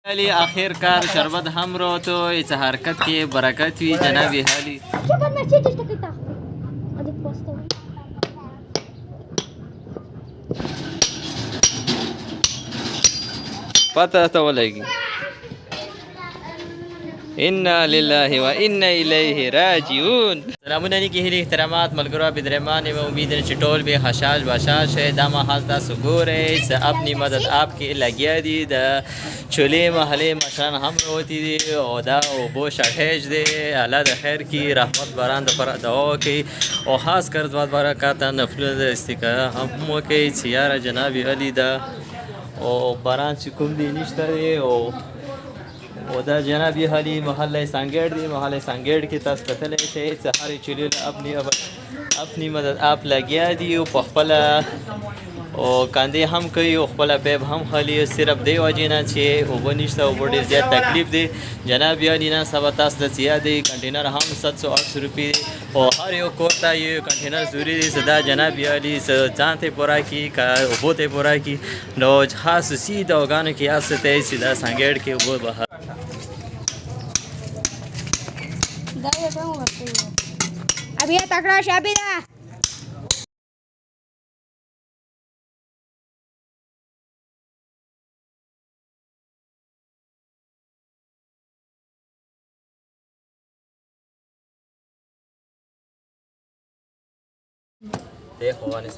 علی آخر کار شربت هم رو تو اس حرکت کې برکت وي جناب حالی شكرا ما تشيتش دقيقة هذيك بوستو پته ته ولګي انا لله و انا الیه راجعون. سلامونه نیکی هیلې احترامات ملګرو بدرمان میں امید ہے چې ټول به خشاش باشاش ہے دا محال تاسو ګورئ څه اپنی مدد آپ کې لګیا دي د چولې محلې مشران هم وروتي دي او دا اوبو شړهیج دی الله د خیر کی رحمت باران د پر دعا کوي او خاص کر دعا برکات نفل د استقامت هم کوي چې یار جناب علی دا او باران چې کوم دی نشته دی او دا جناب حالی محله سانګړ دی محله سانګړ کې تاسو کتلی شئ چې هرې چیلې اپنی مدد آپ لګیا دي او په خپله او کاندې هم کوي او خپله پیب هم خالي صرف دی وجې نه چې اوبه نشته اوبه ډېر زیات تکلیف دی جناب علی نن سبا تاسو ته څه دی کنټینر هم 700-800 روپۍ دی او هر یو کور ته یو کنټینر ضروري دی چې دا جناب علی ځان ته پوره کړي که اوبو ته پوره کړي نو خاص سیده اوګانو کې یاد ساتئ چې دا سانګړ کې اوبه بهر अभी तकड़ा शाबिदा देखो वाले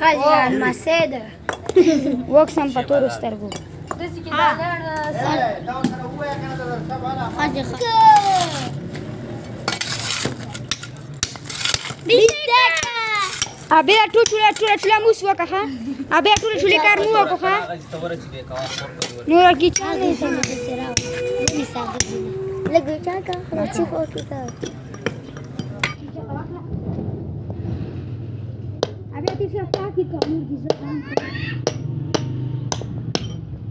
خالي المسيدة وقسم بطور استرقو أبي أتولى موس وكها أبي أتولى شو لكار مو وكها نور كيتشان لقي شاكا نشوف كذا أبي أتيجي أفتحك كامل جزء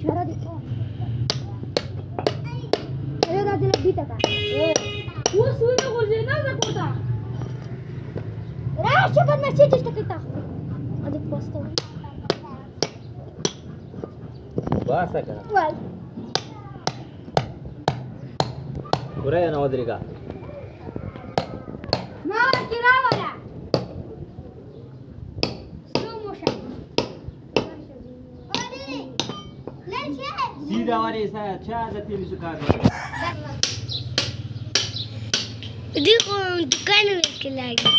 شرا دي أيوة ده دلوقتي بيتك هو سوينا غزينا زكوتا لا شكرا ما تشيتش دقيقة هذيك بوستو باسا كده وال ورايا انا ودريقا ما كنا ولا سيدا ولي ساعة شاهدة تلبسوا كاغو ديكو دكانو الكلاجي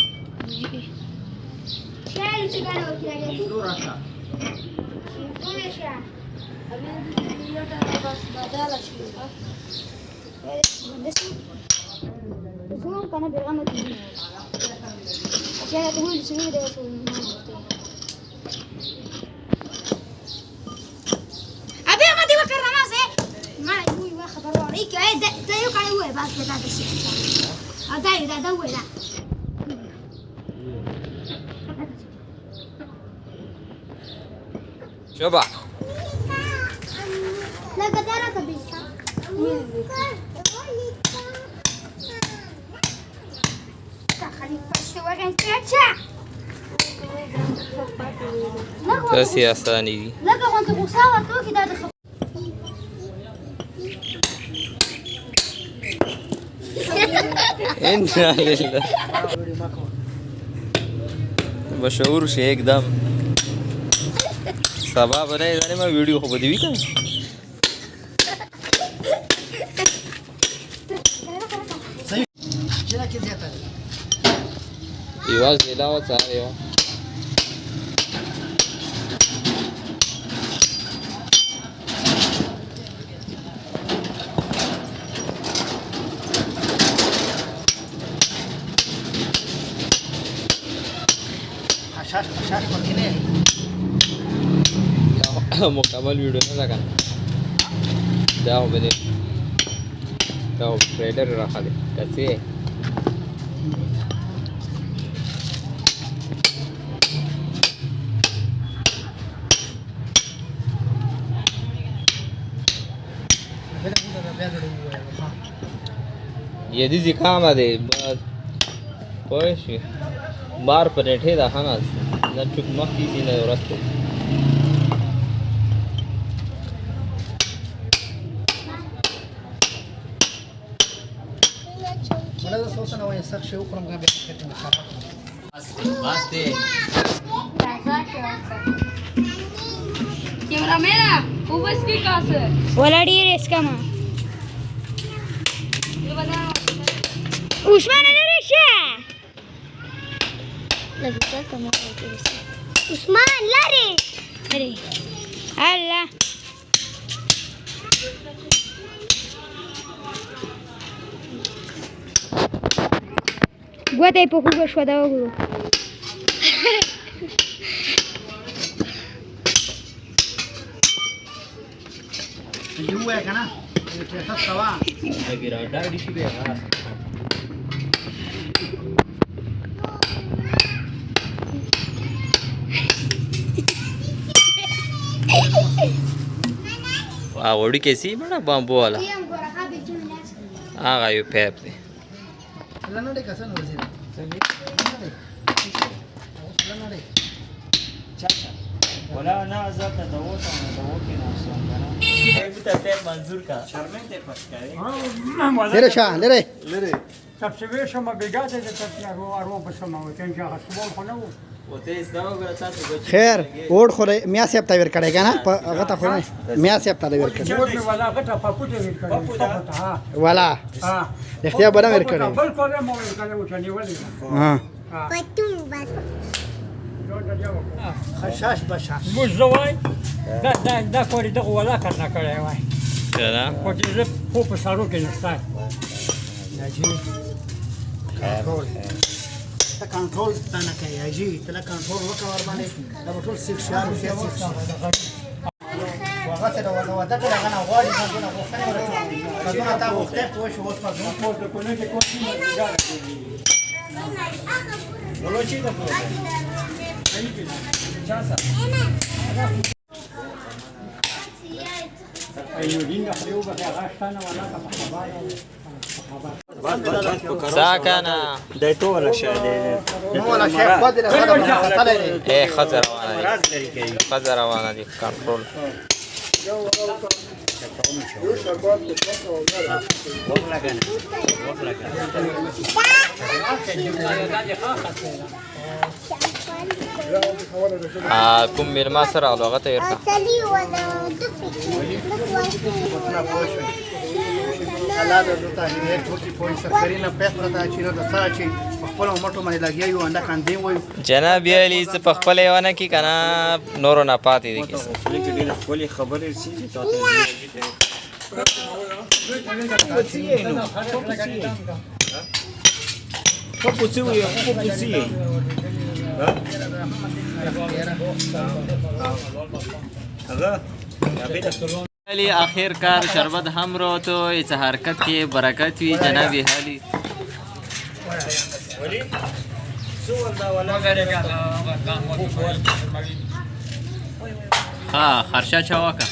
شاي دكانو الكلاجي نور أشا كل شيء أبي بس بدال شيء بس هو كان بيغنوا كذي عشان تقول شيء ده أبي ما تبغى كرناس ما يقول واخد الوريك إيه ده يقع هو بس بتاع الشيء هذا ده ولا شوبا لا قدرة كبيرة خلي فشوا وين تيجا تاسي أساني لا كنت بصور تو كده دخل إنا لله بشعور شيء एकदम सबा बनाए जाने में वीडियो हो बदी भी का सही चला के जाता है इवाज लेला हो चाहे हो हशाश पकने मुकम्मल वीडियो ना लगा जाओ बने जाओ ट्रेलर रखा दे कैसे ये दी दिखा दे बस कोई بار په نیټه ده خناس نه چوک مخکې دي نه ورسته ولا زه سوسه نه وایم سخت شی وخورم بیا کېږي نه خراب بس دی कैमरामैन वो बस की कहां से वाला डी रेस का मां ये बता उस्मान ने रेशा लगता कमाल उस्मान ला रे अरे अल्लाह Guardei pouco o gosto da ogro. یو ہے کنه چې خاص سوا اګیرا ډاډی شي به غاس وړي کیسي بڑا بامبو والا هغه یو پیپ دی لنډه کسان ورسې لنډه ولا انا ذات دوت انا دوت نه اصلا ته پیپ منظور کا شرمنت پس کوي لره شاه لره تفسیر شما بگاده ده تفسیر رو بسما و تنجا سوال خونه و وته اسدا وګړه تاسو بچ خیر اور خوره میا سیب تا ور کړه کنه هغه ته خو نه میا سیب تا ور کړه جوړ می ولا غټه پپوټه ور کړه ها والا ها اختیار بنا ور کړه بل کوله مو ور کړه و چني ولې ها पत्तू बस خشاش بشاش مزوای دا کوړی دغه ولا کنه کړی وای کنه خو دې په په سارو کې نشته ناجی کنټرول تا کنټرول تا نه کوي اجي ته کنټرول وکړ ور باندې دا ټول سیک شار شي هغه څه دا ودا کړه غنا غواړي دا نه وختنه ورته دا تا وخته پوه شو اوس په په کوله کې کوم ولوچی ده ایو دین خو به غاشتانه ولا په خبره ساکنه دایته ولا شه ده نو ولا شیخ بدر هذا اے خطر روانه راز لري کوي دي خطر روانه دي کنټرول وغلا کنه وغلا کنه کوم میرما سره هغه ته ورته الله د دوته هیڅ ټوکی پوینټ سرکرینه پېښه ده چې نو د ساچي خپل مټو باندې لګیا یو انده کاندې وای جناب علي څه په خپل یونه کې کنه نورو نه پاتې دي کیسه لیکن ډېر خپل خبرې سي چې تاسو علی آخر کار شربت هم رو تو اس حرکت کی برکت وی جناب حالی ها خرشا چاوکا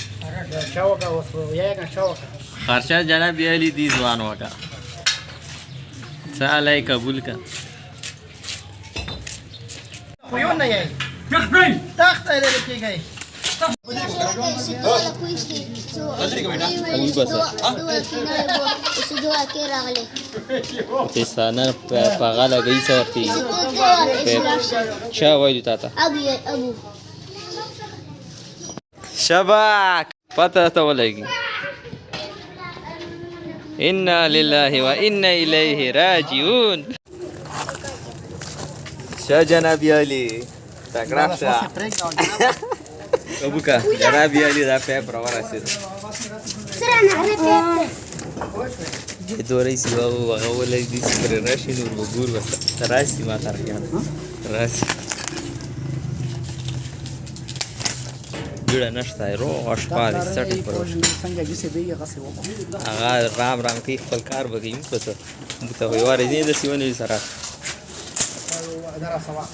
شاوکا اوس یې شاوکا خرشا جناب علی دی ځوان وکا سالای قبول کا خو یو نه یې تخبي تخت یې لري کېږي تسانه پاغه لګی څورتي چا وایي تا ته ابو شباك پته ته ولګي انا لله وانا الیه راجعون شاه جناب علی تکړه شه ابوکا جناب علی دا په پروراسید سره نه د دورې سیوا هغه ولې دې سره راشي نور وګور وسه تراسي ما ترګان راسي ګړه نشته رو غشپاري سټ پر څنګه چې دی هغه څه وکړو هغه رام رام کې خپل کار وکړي پته ته وي واره دې د سیونه سره درا سوا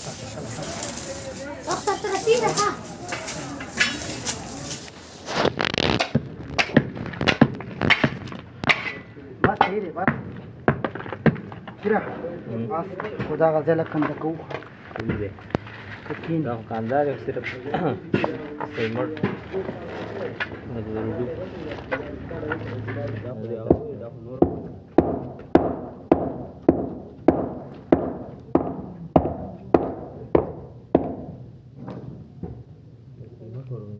وقت التغسيل ها بس یې بس کړه بس خدا غزل کنده کو کوي دی دا خو کاندار یو صرف سیمړ دا خو د روډو دا خو د هغوی دا خو